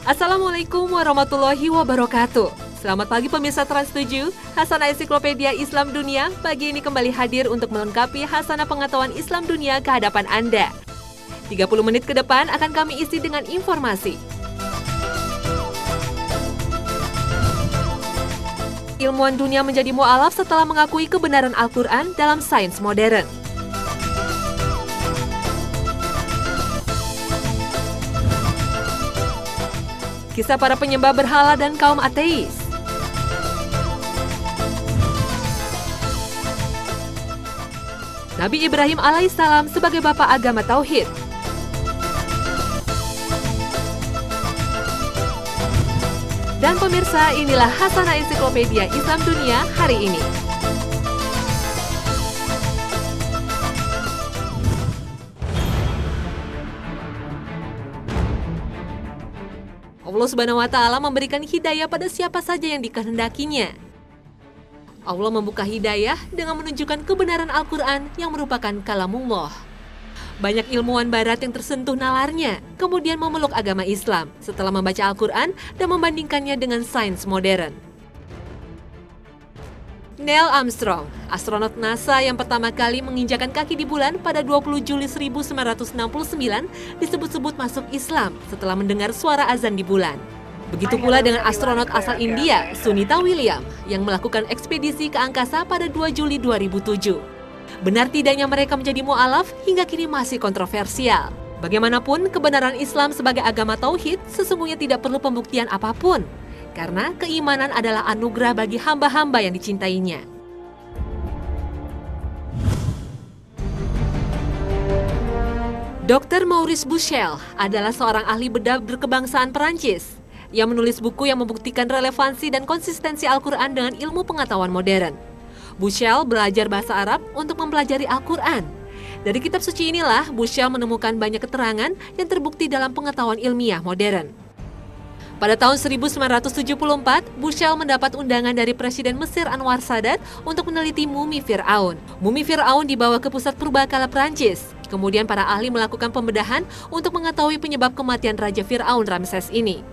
Assalamualaikum warahmatullahi wabarakatuh. Selamat pagi pemirsa Trans 7, Hasanah Ensiklopedia Islam Dunia pagi ini kembali hadir untuk melengkapi Hasanah Pengetahuan Islam Dunia ke hadapan Anda. 30 menit ke depan akan kami isi dengan informasi. Ilmuwan dunia menjadi mu'alaf setelah mengakui kebenaran Al-Quran dalam sains modern. Kisah para penyembah berhala dan kaum ateis. Nabi Ibrahim alaihissalam sebagai bapak agama Tauhid. Dan pemirsa, inilah Hasanah Ensiklopedia Islam Dunia hari ini. Allah Subhanahu wa Ta'ala memberikan hidayah pada siapa saja yang dikehendakinya. Allah membuka hidayah dengan menunjukkan kebenaran Al-Quran yang merupakan kalamullah. Banyak ilmuwan barat yang tersentuh nalarnya, kemudian memeluk agama Islam setelah membaca Al-Quran dan membandingkannya dengan sains modern. Neil Armstrong, astronot NASA yang pertama kali menginjakan kaki di bulan pada 20 Juli 1969, disebut-sebut masuk Islam setelah mendengar suara azan di bulan. Begitu pula dengan astronot asal India, Sunita Williams, yang melakukan ekspedisi ke angkasa pada 2 Juli 2007. Benar tidaknya mereka menjadi mu'alaf hingga kini masih kontroversial. Bagaimanapun, kebenaran Islam sebagai agama Tauhid sesungguhnya tidak perlu pembuktian apapun. Karena keimanan adalah anugerah bagi hamba-hamba yang dicintainya. Dr. Maurice Buchel adalah seorang ahli bedah berkebangsaan Perancis yang menulis buku yang membuktikan relevansi dan konsistensi Al-Quran dengan ilmu pengetahuan modern. Buchel belajar bahasa Arab untuk mempelajari Al-Quran. Dari kitab suci inilah Buchel menemukan banyak keterangan yang terbukti dalam pengetahuan ilmiah modern. Pada tahun 1974, Buchel mendapat undangan dari Presiden Mesir Anwar Sadat untuk meneliti mumi Fir'aun. Mumi Fir'aun dibawa ke pusat purbakala Prancis. Kemudian para ahli melakukan pembedahan untuk mengetahui penyebab kematian Raja Fir'aun Ramses ini.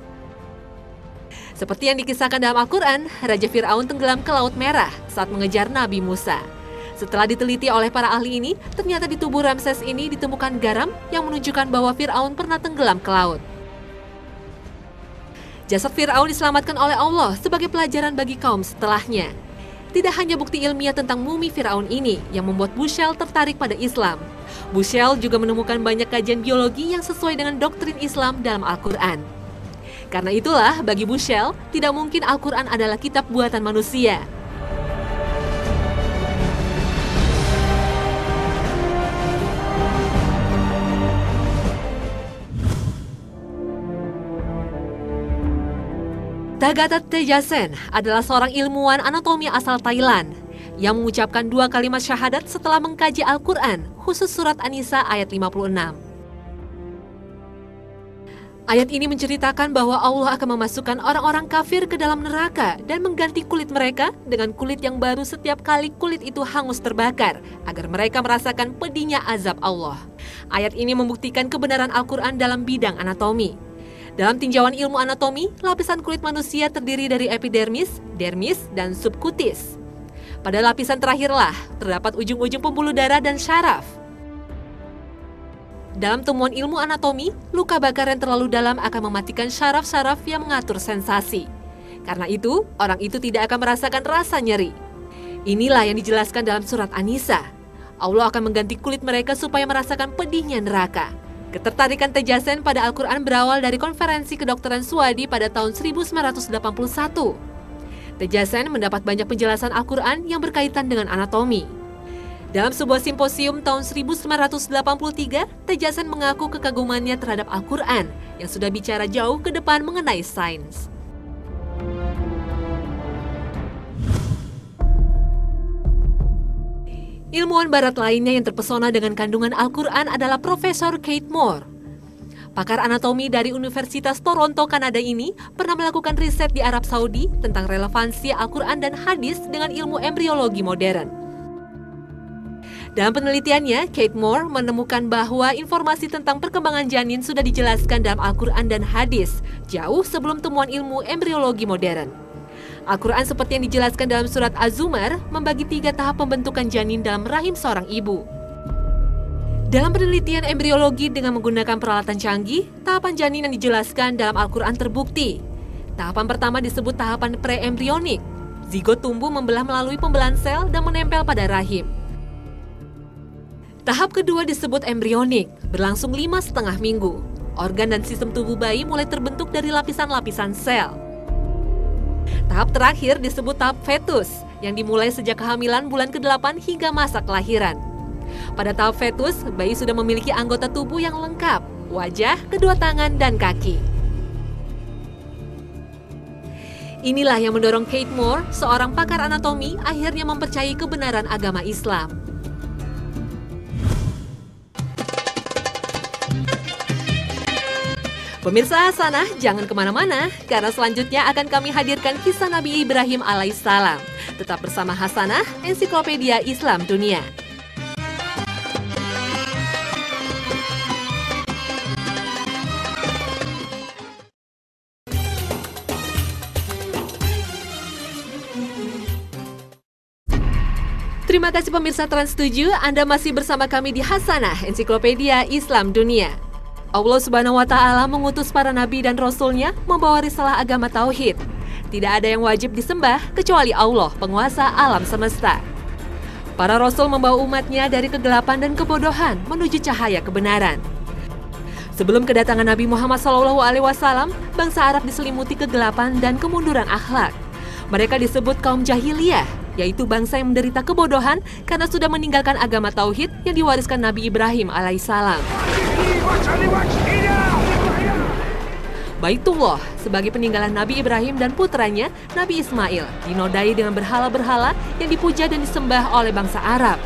Seperti yang dikisahkan dalam Al-Quran, Raja Fir'aun tenggelam ke Laut Merah saat mengejar Nabi Musa. Setelah diteliti oleh para ahli ini, ternyata di tubuh Ramses ini ditemukan garam yang menunjukkan bahwa Fir'aun pernah tenggelam ke laut. Jasad Fir'aun diselamatkan oleh Allah sebagai pelajaran bagi kaum setelahnya. Tidak hanya bukti ilmiah tentang mumi Fir'aun ini yang membuat Buchel tertarik pada Islam. Buchel juga menemukan banyak kajian biologi yang sesuai dengan doktrin Islam dalam Al-Quran. Karena itulah, bagi Buchel, tidak mungkin Al-Quran adalah kitab buatan manusia. Thagatat Tejasen adalah seorang ilmuwan anatomi asal Thailand yang mengucapkan 2 kalimat syahadat setelah mengkaji Al-Quran, khusus surat An-Nisa ayat 56. Ayat ini menceritakan bahwa Allah akan memasukkan orang-orang kafir ke dalam neraka dan mengganti kulit mereka dengan kulit yang baru setiap kali kulit itu hangus terbakar, agar mereka merasakan pedihnya azab Allah. Ayat ini membuktikan kebenaran Al-Quran dalam bidang anatomi. Dalam tinjauan ilmu anatomi, lapisan kulit manusia terdiri dari epidermis, dermis, dan subkutis. Pada lapisan terakhirlah, terdapat ujung-ujung pembuluh darah dan syaraf. Dalam temuan ilmu anatomi, luka bakar yang terlalu dalam akan mematikan syaraf-syaraf yang mengatur sensasi. Karena itu, orang itu tidak akan merasakan rasa nyeri. Inilah yang dijelaskan dalam surat An-Nisa. Allah akan mengganti kulit mereka supaya merasakan pedihnya neraka. Ketertarikan Tejasen pada Al-Quran berawal dari konferensi kedokteran Swadi pada tahun 1981. Tejasen mendapat banyak penjelasan Al-Quran yang berkaitan dengan anatomi. Dalam sebuah simposium tahun 1983, Tejasen mengaku kekagumannya terhadap Al-Quran yang sudah bicara jauh ke depan mengenai sains. Ilmuwan barat lainnya yang terpesona dengan kandungan Al-Quran adalah Profesor Keith Moore. Pakar anatomi dari Universitas Toronto, Kanada ini pernah melakukan riset di Arab Saudi tentang relevansi Al-Quran dan hadis dengan ilmu embriologi modern. Dalam penelitiannya, Kate Moore menemukan bahwa informasi tentang perkembangan janin sudah dijelaskan dalam Al-Quran dan hadis, jauh sebelum temuan ilmu embriologi modern. Al-Quran seperti yang dijelaskan dalam surat Az-Zumar membagi 3 tahap pembentukan janin dalam rahim seorang ibu. Dalam penelitian embriologi dengan menggunakan peralatan canggih, tahapan janin yang dijelaskan dalam Al-Quran terbukti. Tahapan pertama disebut tahapan pre-embrionik. Zigot tumbuh membelah melalui pembelahan sel dan menempel pada rahim. Tahap kedua disebut embrionik, berlangsung 5,5 minggu. Organ dan sistem tubuh bayi mulai terbentuk dari lapisan-lapisan sel. Tahap terakhir disebut tahap fetus, yang dimulai sejak kehamilan bulan ke-8 hingga masa kelahiran. Pada tahap fetus, bayi sudah memiliki anggota tubuh yang lengkap, wajah, kedua tangan, dan kaki. Inilah yang mendorong Kate Moore, seorang pakar anatomi, akhirnya mempercayai kebenaran agama Islam. Pemirsa Hasanah, jangan kemana-mana, karena selanjutnya akan kami hadirkan kisah Nabi Ibrahim alaihissalam. Tetap bersama Hasanah, Ensiklopedia Islam Dunia. Terima kasih pemirsa Trans7, Anda masih bersama kami di Hasanah, Ensiklopedia Islam Dunia. Allah Subhanahu wa Ta'ala mengutus para nabi dan rasulnya membawa risalah agama tauhid. Tidak ada yang wajib disembah kecuali Allah, penguasa alam semesta. Para rasul membawa umatnya dari kegelapan dan kebodohan menuju cahaya kebenaran. Sebelum kedatangan Nabi Muhammad SAW, bangsa Arab diselimuti kegelapan dan kemunduran akhlak. Mereka disebut kaum jahiliyah, yaitu bangsa yang menderita kebodohan karena sudah meninggalkan agama tauhid yang diwariskan Nabi Ibrahim alaihissalam. Baitullah sebagai peninggalan Nabi Ibrahim dan putranya Nabi Ismail dinodai dengan berhala-berhala yang dipuja dan disembah oleh bangsa Arab.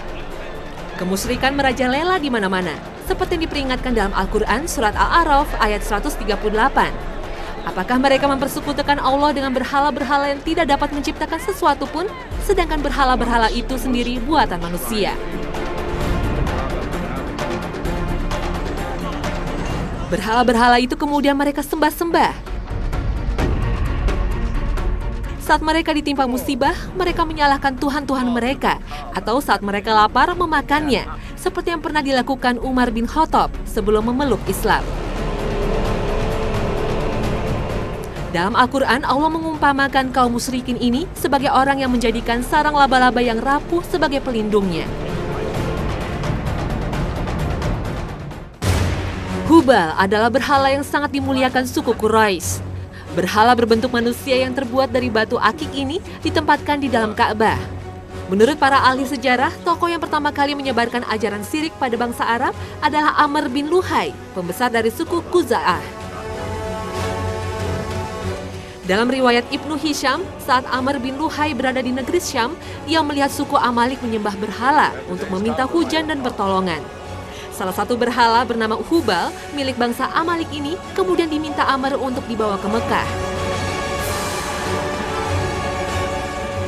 Kemusyrikan merajalela di mana-mana, seperti yang diperingatkan dalam Al-Quran surat Al-A'raf ayat 138. Apakah mereka mempersekutukan Allah dengan berhala-berhala yang tidak dapat menciptakan sesuatu pun, sedangkan berhala-berhala itu sendiri buatan manusia? Berhala-berhala itu kemudian mereka sembah-sembah. Saat mereka ditimpa musibah, mereka menyalahkan Tuhan-Tuhan mereka, atau saat mereka lapar memakannya, seperti yang pernah dilakukan Umar bin Khattab sebelum memeluk Islam. Dalam Al-Quran, Allah mengumpamakan kaum musyrikin ini sebagai orang yang menjadikan sarang laba-laba yang rapuh sebagai pelindungnya. Hubal adalah berhala yang sangat dimuliakan suku Quraisy. Berhala berbentuk manusia yang terbuat dari batu akik ini ditempatkan di dalam Ka'bah. Menurut para ahli sejarah, tokoh yang pertama kali menyebarkan ajaran syirik pada bangsa Arab adalah Amr bin Luhai, pembesar dari suku Khuza'ah. Dalam riwayat Ibnu Hisham, saat Amr bin Luhai berada di negeri Syam, ia melihat suku Amalik menyembah berhala untuk meminta hujan dan pertolongan. Salah satu berhala bernama Hubal, milik bangsa Amalik ini, kemudian diminta Amr untuk dibawa ke Mekah.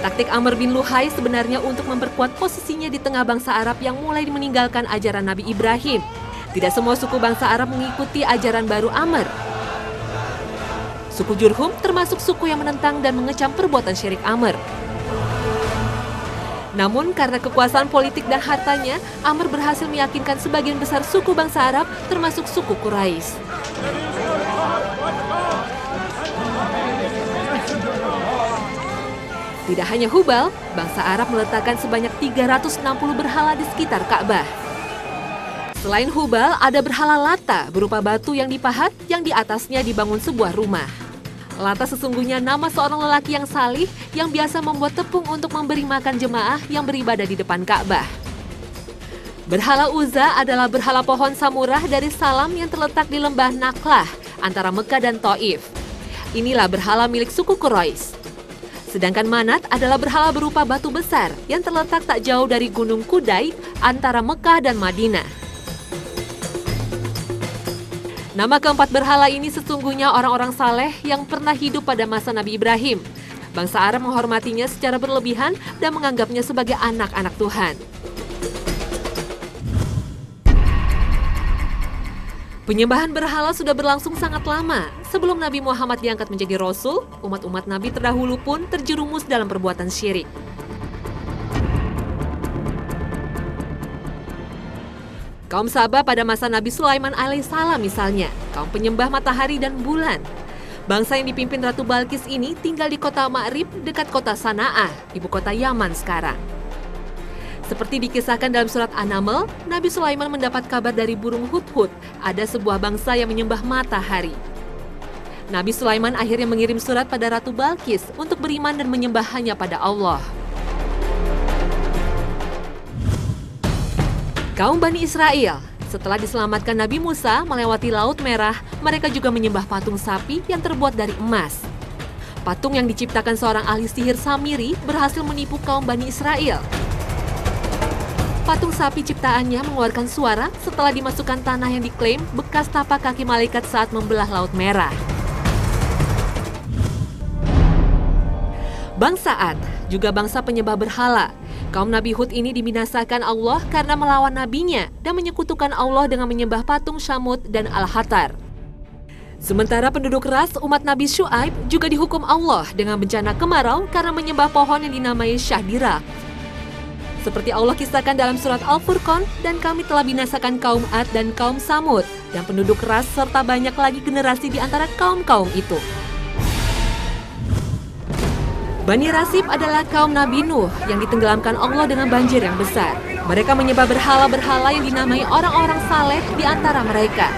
Taktik Amr bin Luhai sebenarnya untuk memperkuat posisinya di tengah bangsa Arab yang mulai meninggalkan ajaran Nabi Ibrahim. Tidak semua suku bangsa Arab mengikuti ajaran baru Amr. Suku Jurhum termasuk suku yang menentang dan mengecam perbuatan syirik Amr. Namun karena kekuasaan politik dan hartanya, Amr berhasil meyakinkan sebagian besar suku bangsa Arab termasuk suku Quraisy. Tidak hanya Hubal, bangsa Arab meletakkan sebanyak 360 berhala di sekitar Ka'bah. Selain Hubal, ada berhala Lata berupa batu yang dipahat yang di atasnya dibangun sebuah rumah. Lata sesungguhnya nama seorang lelaki yang salih yang biasa membuat tepung untuk memberi makan jemaah yang beribadah di depan Ka'bah. Berhala Uzza adalah berhala pohon samurah dari Salam yang terletak di lembah Naklah antara Mekah dan Taif. Inilah berhala milik suku Quraisy. Sedangkan Manat adalah berhala berupa batu besar yang terletak tak jauh dari Gunung Kudait antara Mekah dan Madinah. Nama keempat berhala ini sesungguhnya orang-orang saleh yang pernah hidup pada masa Nabi Ibrahim. Bangsa Arab menghormatinya secara berlebihan dan menganggapnya sebagai anak-anak Tuhan. Penyembahan berhala sudah berlangsung sangat lama. Sebelum Nabi Muhammad diangkat menjadi Rasul, umat-umat Nabi terdahulu pun terjerumus dalam perbuatan syirik. Kaum Sabah pada masa Nabi Sulaiman alaihissalam misalnya, kaum penyembah matahari dan bulan. Bangsa yang dipimpin Ratu Balkis ini tinggal di kota Ma'rib dekat kota Sana'ah, ibu kota Yaman sekarang. Seperti dikisahkan dalam surat An-Naml, Nabi Sulaiman mendapat kabar dari burung hudhud, ada sebuah bangsa yang menyembah matahari. Nabi Sulaiman akhirnya mengirim surat pada Ratu Balkis untuk beriman dan menyembah hanya pada Allah. Kaum Bani Israel, setelah diselamatkan Nabi Musa melewati Laut Merah, mereka juga menyembah patung sapi yang terbuat dari emas. Patung yang diciptakan seorang ahli sihir Samiri berhasil menipu kaum Bani Israel. Patung sapi ciptaannya mengeluarkan suara setelah dimasukkan tanah yang diklaim bekas tapak kaki malaikat saat membelah Laut Merah. Bangsa Ad, juga bangsa penyembah berhala. Kaum Nabi Hud ini dibinasakan Allah karena melawan nabinya dan menyekutukan Allah dengan menyembah patung Syamud dan Al-Hatar. Sementara penduduk ras umat Nabi Syuaib juga dihukum Allah dengan bencana kemarau karena menyembah pohon yang dinamai Syahdirak. Seperti Allah kisahkan dalam surat Al-Furqan, dan kami telah binasakan kaum Ad dan kaum Samud dan penduduk ras serta banyak lagi generasi di antara kaum-kaum itu. Bani Rasib adalah kaum Nabi Nuh yang ditenggelamkan Allah dengan banjir yang besar. Mereka menyembah berhala-berhala yang dinamai orang-orang saleh di antara mereka.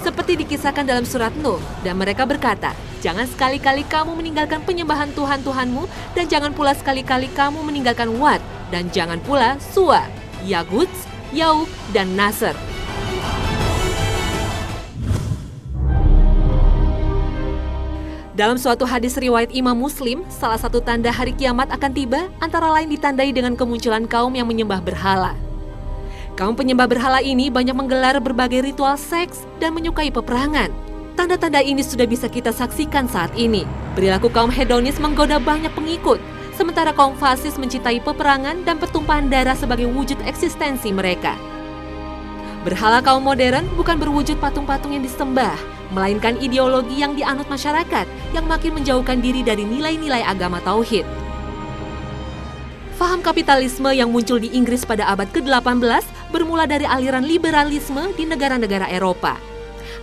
Seperti dikisahkan dalam surat Nuh, dan mereka berkata, jangan sekali-kali kamu meninggalkan penyembahan Tuhan-Tuhanmu, dan jangan pula sekali-kali kamu meninggalkan Wad, dan jangan pula Suwa, Yaguts, Yauk, dan Nasr. Dalam suatu hadis riwayat Imam Muslim, salah satu tanda hari kiamat akan tiba antara lain ditandai dengan kemunculan kaum yang menyembah berhala. Kaum penyembah berhala ini banyak menggelar berbagai ritual seks dan menyukai peperangan. Tanda-tanda ini sudah bisa kita saksikan saat ini. Perilaku kaum hedonis menggoda banyak pengikut, sementara kaum fasis mencintai peperangan dan pertumpahan darah sebagai wujud eksistensi mereka. Berhala kaum modern bukan berwujud patung-patung yang disembah, melainkan ideologi yang dianut masyarakat yang makin menjauhkan diri dari nilai-nilai agama tauhid. Faham kapitalisme yang muncul di Inggris pada abad ke-18 bermula dari aliran liberalisme di negara-negara Eropa.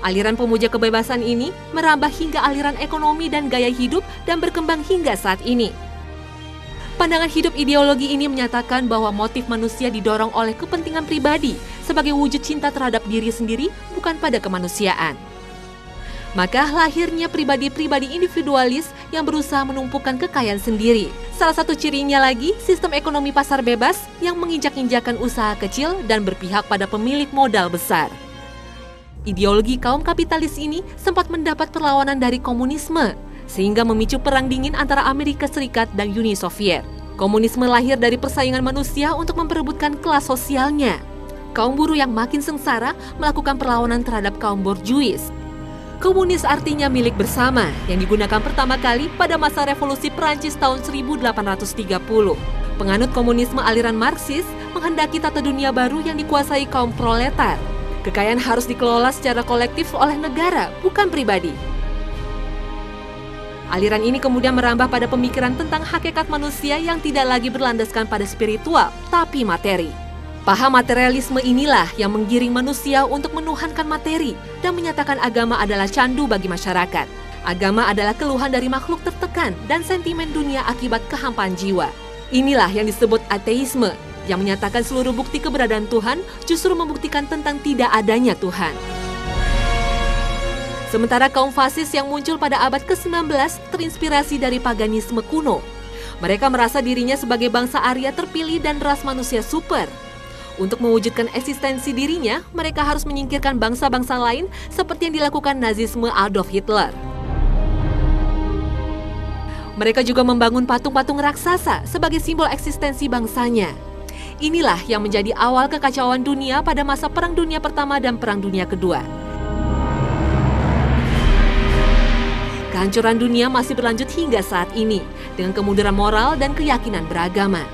Aliran pemuja kebebasan ini merambah hingga aliran ekonomi dan gaya hidup dan berkembang hingga saat ini. Pandangan hidup ideologi ini menyatakan bahwa motif manusia didorong oleh kepentingan pribadi sebagai wujud cinta terhadap diri sendiri, bukan pada kemanusiaan. Maka lahirnya pribadi-pribadi individualis yang berusaha menumpukan kekayaan sendiri. Salah satu cirinya lagi, sistem ekonomi pasar bebas yang menginjak-injakan usaha kecil dan berpihak pada pemilik modal besar. Ideologi kaum kapitalis ini sempat mendapat perlawanan dari komunisme, sehingga memicu perang dingin antara Amerika Serikat dan Uni Soviet. Komunisme lahir dari persaingan manusia untuk memperebutkan kelas sosialnya. Kaum buruh yang makin sengsara melakukan perlawanan terhadap kaum borjuis. Komunis artinya milik bersama yang digunakan pertama kali pada masa revolusi Prancis tahun 1830. Penganut komunisme aliran Marxis menghendaki tata dunia baru yang dikuasai kaum proletar. Kekayaan harus dikelola secara kolektif oleh negara, bukan pribadi. Aliran ini kemudian merambah pada pemikiran tentang hakikat manusia yang tidak lagi berlandaskan pada spiritual, tapi materi. Paham materialisme inilah yang menggiring manusia untuk menuhankan materi dan menyatakan agama adalah candu bagi masyarakat. Agama adalah keluhan dari makhluk tertekan dan sentimen dunia akibat kehampaan jiwa. Inilah yang disebut ateisme, yang menyatakan seluruh bukti keberadaan Tuhan justru membuktikan tentang tidak adanya Tuhan. Sementara kaum fasis yang muncul pada abad ke-19 terinspirasi dari paganisme kuno. Mereka merasa dirinya sebagai bangsa Arya terpilih dan ras manusia super. Untuk mewujudkan eksistensi dirinya, mereka harus menyingkirkan bangsa-bangsa lain seperti yang dilakukan Nazisme Adolf Hitler. Mereka juga membangun patung-patung raksasa sebagai simbol eksistensi bangsanya. Inilah yang menjadi awal kekacauan dunia pada masa Perang Dunia Pertama dan Perang Dunia Kedua. Kehancuran dunia masih berlanjut hingga saat ini dengan kemunduran moral dan keyakinan beragama.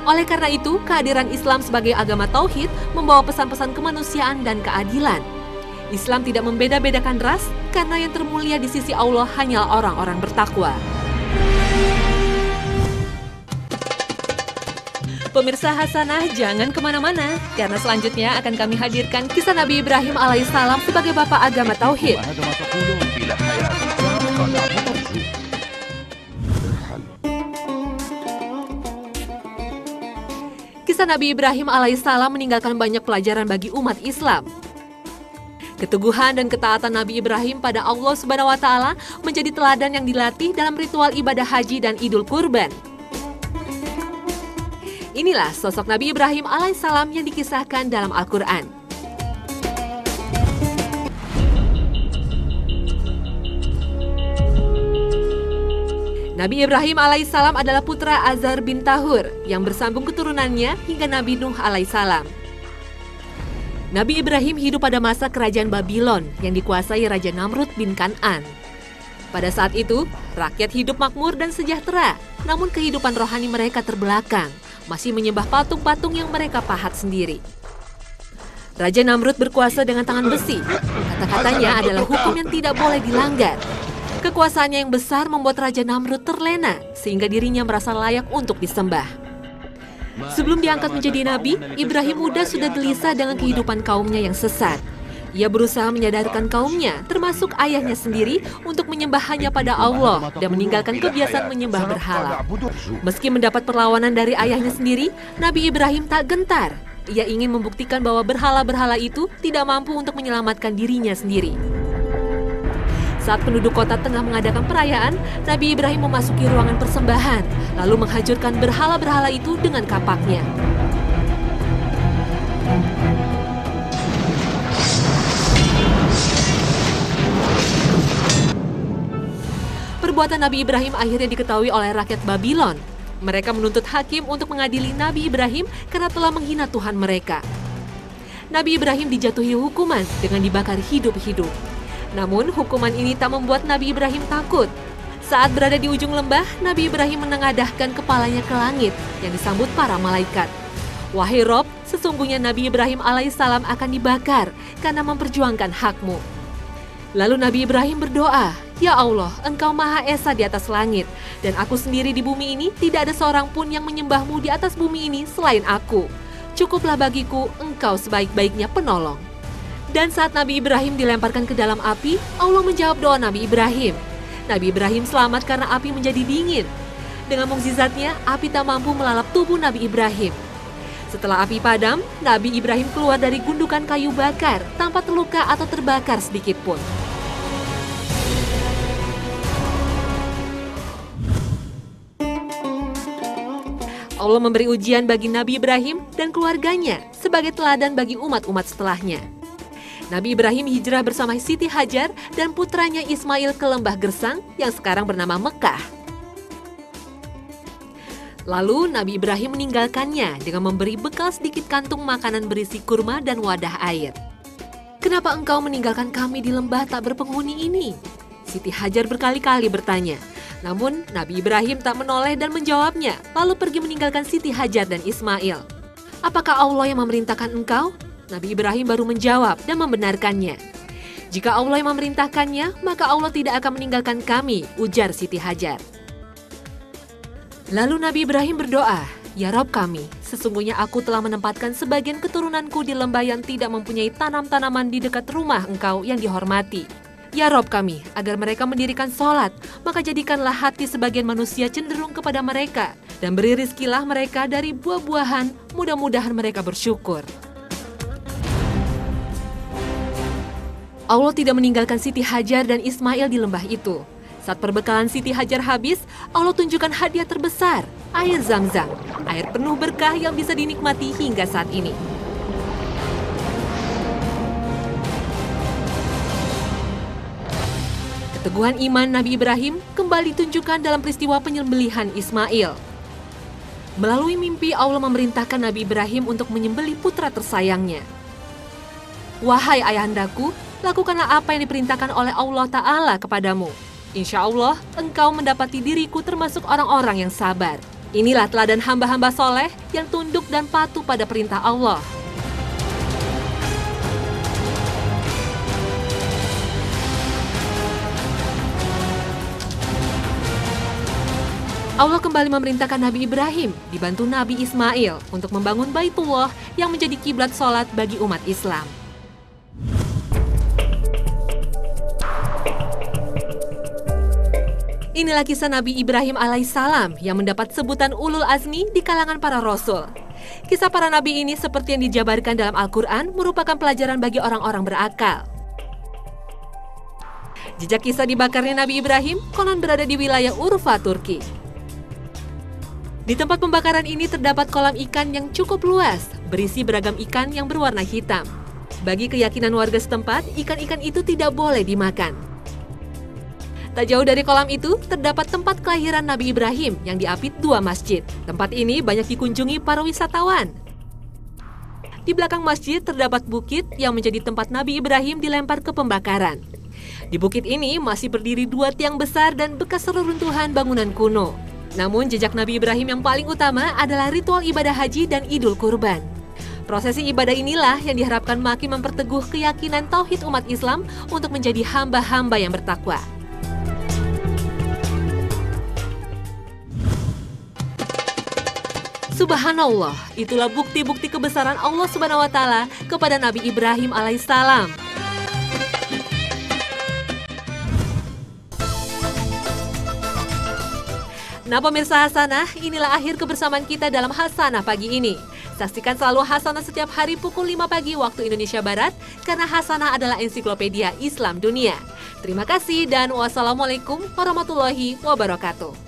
Oleh karena itu, kehadiran Islam sebagai agama tauhid membawa pesan-pesan kemanusiaan dan keadilan. Islam tidak membeda-bedakan ras, karena yang termulia di sisi Allah hanyalah orang-orang bertakwa. Pemirsa Hasanah, jangan kemana-mana, karena selanjutnya akan kami hadirkan kisah Nabi Ibrahim alaihissalam sebagai bapak agama tauhid. Kisah Nabi Ibrahim alaihissalam meninggalkan banyak pelajaran bagi umat Islam. Keteguhan dan ketaatan Nabi Ibrahim pada Allah Subhanahu wa Ta'ala menjadi teladan yang dilatih dalam ritual ibadah haji dan Idul Kurban. Inilah sosok Nabi Ibrahim alaihissalam yang dikisahkan dalam Al-Quran. Nabi Ibrahim alaihissalam adalah putra Azar bin Tahur yang bersambung keturunannya hingga Nabi Nuh alaihissalam. Nabi Ibrahim hidup pada masa kerajaan Babylon yang dikuasai Raja Namrud bin Kan'an. Pada saat itu, rakyat hidup makmur dan sejahtera, namun kehidupan rohani mereka terbelakang, masih menyembah patung-patung yang mereka pahat sendiri. Raja Namrud berkuasa dengan tangan besi. Kata-katanya adalah hukum yang tidak boleh dilanggar. Kekuasaannya yang besar membuat Raja Namrud terlena, sehingga dirinya merasa layak untuk disembah. Sebelum diangkat menjadi nabi, Ibrahim muda sudah gelisah dengan kehidupan kaumnya yang sesat. Ia berusaha menyadarkan kaumnya, termasuk ayahnya sendiri, untuk menyembah hanya pada Allah dan meninggalkan kebiasaan menyembah berhala. Meski mendapat perlawanan dari ayahnya sendiri, Nabi Ibrahim tak gentar. Ia ingin membuktikan bahwa berhala-berhala itu tidak mampu untuk menyelamatkan dirinya sendiri. Saat penduduk kota tengah mengadakan perayaan, Nabi Ibrahim memasuki ruangan persembahan, lalu menghancurkan berhala-berhala itu dengan kapaknya. Perbuatan Nabi Ibrahim akhirnya diketahui oleh rakyat Babylon. Mereka menuntut hakim untuk mengadili Nabi Ibrahim karena telah menghina Tuhan mereka. Nabi Ibrahim dijatuhi hukuman dengan dibakar hidup-hidup. Namun, hukuman ini tak membuat Nabi Ibrahim takut. Saat berada di ujung lembah, Nabi Ibrahim menengadahkan kepalanya ke langit yang disambut para malaikat. Wahai Rob, sesungguhnya Nabi Ibrahim alaihissalam akan dibakar karena memperjuangkan hakmu. Lalu Nabi Ibrahim berdoa, Ya Allah, Engkau Maha Esa di atas langit, dan aku sendiri di bumi ini tidak ada seorang pun yang menyembahmu di atas bumi ini selain aku. Cukuplah bagiku Engkau sebaik-baiknya penolong. Dan saat Nabi Ibrahim dilemparkan ke dalam api, Allah menjawab doa Nabi Ibrahim. Nabi Ibrahim selamat karena api menjadi dingin. Dengan mukjizatnya, api tak mampu melalap tubuh Nabi Ibrahim. Setelah api padam, Nabi Ibrahim keluar dari gundukan kayu bakar tanpa terluka atau terbakar sedikit pun. Allah memberi ujian bagi Nabi Ibrahim dan keluarganya sebagai teladan bagi umat-umat setelahnya. Nabi Ibrahim hijrah bersama Siti Hajar dan putranya Ismail ke lembah Gersang yang sekarang bernama Mekah. Lalu Nabi Ibrahim meninggalkannya dengan memberi bekal sedikit kantung makanan berisi kurma dan wadah air. Kenapa engkau meninggalkan kami di lembah tak berpenghuni ini? Siti Hajar berkali-kali bertanya. Namun Nabi Ibrahim tak menoleh dan menjawabnya, lalu pergi meninggalkan Siti Hajar dan Ismail. Apakah Allah yang memerintahkan engkau? Nabi Ibrahim baru menjawab dan membenarkannya. Jika Allah yang memerintahkannya, maka Allah tidak akan meninggalkan kami, ujar Siti Hajar. Lalu Nabi Ibrahim berdoa, Ya Rabb kami, sesungguhnya aku telah menempatkan sebagian keturunanku di lembah yang tidak mempunyai tanam-tanaman di dekat rumah engkau yang dihormati. Ya Rabb kami, agar mereka mendirikan sholat, maka jadikanlah hati sebagian manusia cenderung kepada mereka, dan beri rizkilah mereka dari buah-buahan, mudah-mudahan mereka bersyukur. Allah tidak meninggalkan Siti Hajar dan Ismail di lembah itu. Saat perbekalan Siti Hajar habis, Allah tunjukkan hadiah terbesar, air Zam-Zam, air penuh berkah yang bisa dinikmati hingga saat ini. Keteguhan iman Nabi Ibrahim kembali tunjukkan dalam peristiwa penyembelihan Ismail. Melalui mimpi, Allah memerintahkan Nabi Ibrahim untuk menyembelih putra tersayangnya. Wahai ayahandaku, lakukanlah apa yang diperintahkan oleh Allah Ta'ala kepadamu. Insya Allah, engkau mendapati diriku termasuk orang-orang yang sabar. Inilah teladan hamba-hamba soleh yang tunduk dan patuh pada perintah Allah. Allah kembali memerintahkan Nabi Ibrahim dibantu Nabi Ismail untuk membangun Baitullah yang menjadi kiblat sholat bagi umat Islam. Inilah kisah Nabi Ibrahim alaihissalam yang mendapat sebutan ulul azmi di kalangan para rasul. Kisah para nabi ini seperti yang dijabarkan dalam Al-Quran merupakan pelajaran bagi orang-orang berakal. Jejak kisah dibakarnya Nabi Ibrahim konon berada di wilayah Urfa, Turki. Di tempat pembakaran ini terdapat kolam ikan yang cukup luas, berisi beragam ikan yang berwarna hitam. Bagi keyakinan warga setempat, ikan-ikan itu tidak boleh dimakan. Tak jauh dari kolam itu, terdapat tempat kelahiran Nabi Ibrahim yang diapit 2 masjid. Tempat ini banyak dikunjungi para wisatawan. Di belakang masjid terdapat bukit yang menjadi tempat Nabi Ibrahim dilempar ke pembakaran. Di bukit ini masih berdiri 2 tiang besar dan bekas reruntuhan bangunan kuno. Namun jejak Nabi Ibrahim yang paling utama adalah ritual ibadah haji dan Idul Kurban. Prosesi ibadah inilah yang diharapkan makin memperteguh keyakinan tauhid umat Islam untuk menjadi hamba-hamba yang bertakwa. Subhanallah, itulah bukti-bukti kebesaran Allah Subhanahu wa Ta'ala kepada Nabi Ibrahim alaihissalam. Nah pemirsa Hasanah, inilah akhir kebersamaan kita dalam Hasanah pagi ini. Saksikan selalu Hasanah setiap hari pukul 5 pagi waktu Indonesia Barat, karena Hasanah adalah ensiklopedia Islam dunia. Terima kasih dan wassalamualaikum warahmatullahi wabarakatuh.